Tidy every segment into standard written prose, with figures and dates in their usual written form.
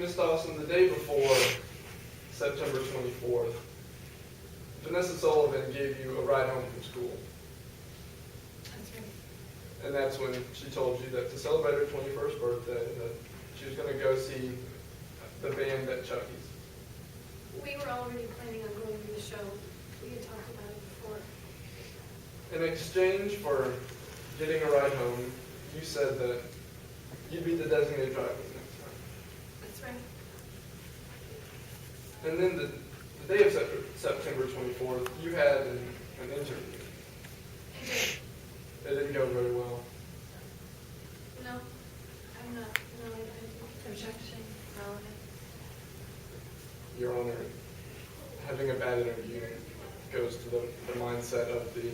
Miss Dawson, the day before September 24th, Vanessa Sullivan gave you a ride home from school. That's right. And that's when she told you that to celebrate her 21st birthday, that she was going to go see the band at Chucky's. We were already planning on going to the show. We had talked about it before. In exchange for getting a ride home, you said that you'd be the designated driver the next time. That's right. And then the day of September 24th, you had an interview. I did. It didn't go very well. No, I'm not. No, I didn't. Objection. Relevant. Your Honor, having a bad interview goes to the mindset of the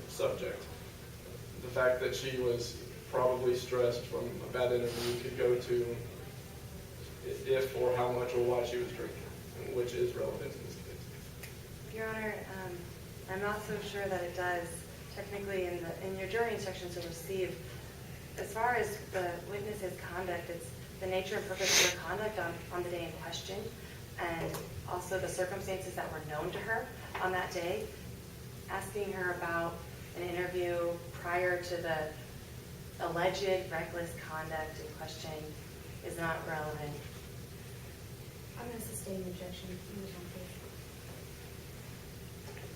subject. The fact that she was probably stressed from a bad interview could go to if or how much or why she was drinking, which is relevant in this case. Your Honor, I'm not so sure that it does. Technically, in your jury instructions to receive, as far as the witness's conduct, it's the nature and purpose of her conduct on the day in question, and also the circumstances that were known to her on that day. Asking her about an interview prior to the alleged reckless conduct in question is not relevant. I'm going to sustain the objection.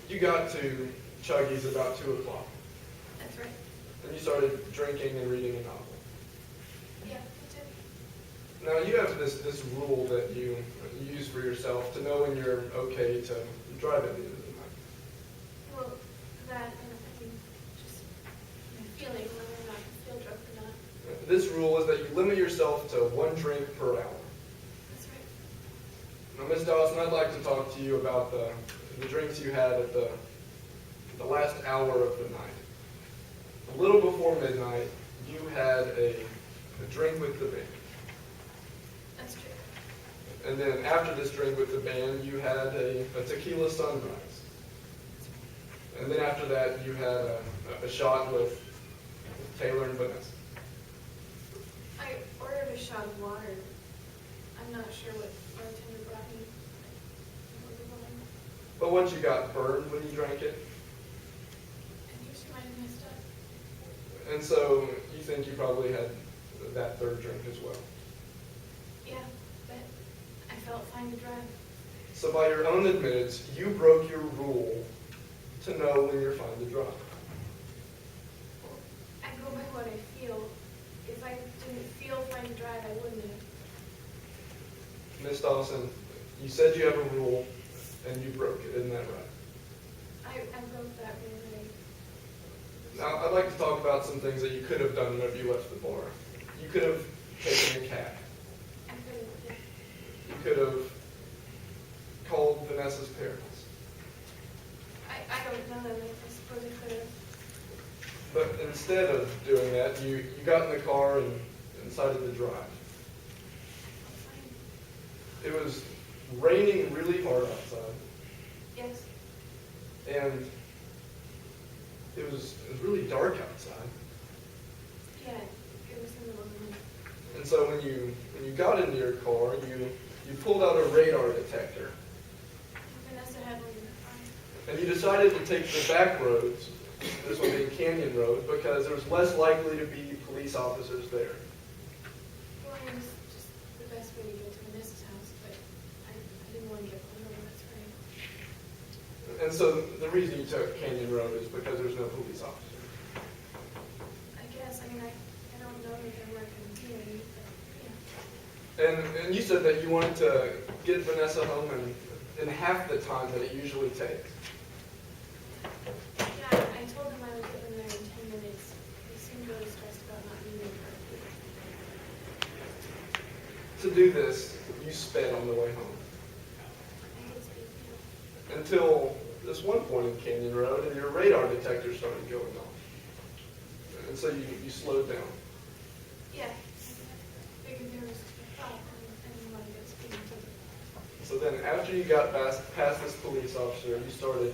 You got to Chuggy's about 2 o'clock, That's right. and you started drinking and reading a novel. Yeah, I did. Now, you have this rule that you use for yourself to know when you're okay to drive at the end of the night. Well, that and I mean, just my feeling whether or not I feel drunk or not. This rule is that you limit yourself to 1 drink per hour. That's right. Now, Ms. Dawson, I'd like to talk to you about the drinks you had at the last hour of the night. A little before midnight, you had a drink with the band. That's true. And then after this drink with the band, you had a tequila sunrise. And then after that, you had a shot with Taylor and Vanessa. I ordered a shot of water. I'm not sure what bartender brought me. But once you got burned when you drank it, I think she might have messed up. and so you think you probably had that 3rd drink as well. Yeah, but I felt fine to drive. So by your own admittance, you broke your rule to know when you're fine to drive. I go by what I feel. If I didn't feel fine to drive, I wouldn't have. Miss Dawson, you said you have a rule, and you broke it. Isn't that right? I broke that rule. Now, I'd like to talk about some things that you could have done whenever you left the bar. You could have taken a cab. I couldn't. Yeah. You could have called Vanessa's parents. I don't know them. I suppose I could have. But instead of doing that, you got in the car and decided to drive. It was raining really hard outside. Yes. And it was really dark outside. Yeah, it was in the morning. And so when you got into your car, you pulled out a radar detector. Vanessa had one in the car. And you decided to take the back roads, this one being Canyon Road, because there was less likely to be police officers there. Well, it was just the best way to get to Vanessa's house, but I didn't want to get pulled over, that's right. And so the reason you took Canyon Road is because there's no police officer. I guess, I mean, I don't know that they're working here, but yeah. And you said that you wanted to get Vanessa home in half the time that it usually takes. Yeah, I told them I would get them there in 10 minutes. They seemed really stressed about not meeting her. To do this, you sped on the way home. I could speak, yeah. Until this one point in Canyon Road, and your radar detector started going off. And so you slowed down. Yeah. I figured there was a problem. I didn't want to get a speeding ticket. So then after you got past this police officer, you started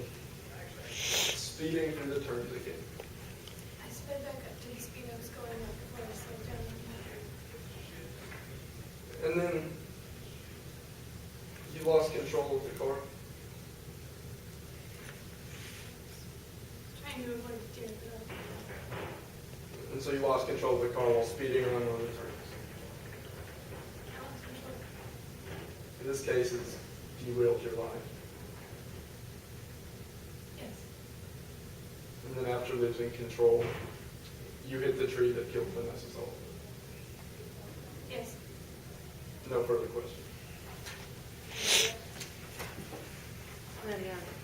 speeding through the turns again. I sped back up to the speed I was going at before I slowed down. And then you lost control of the car. Trying to avoid steering it up. And so you lost control of the car while speeding on one of the turns. I lost control. In this case, it's derailed your life. Yes. And then after losing control, you hit the tree that killed Vanessa Sullivan. Yes. No further questions. No, yeah.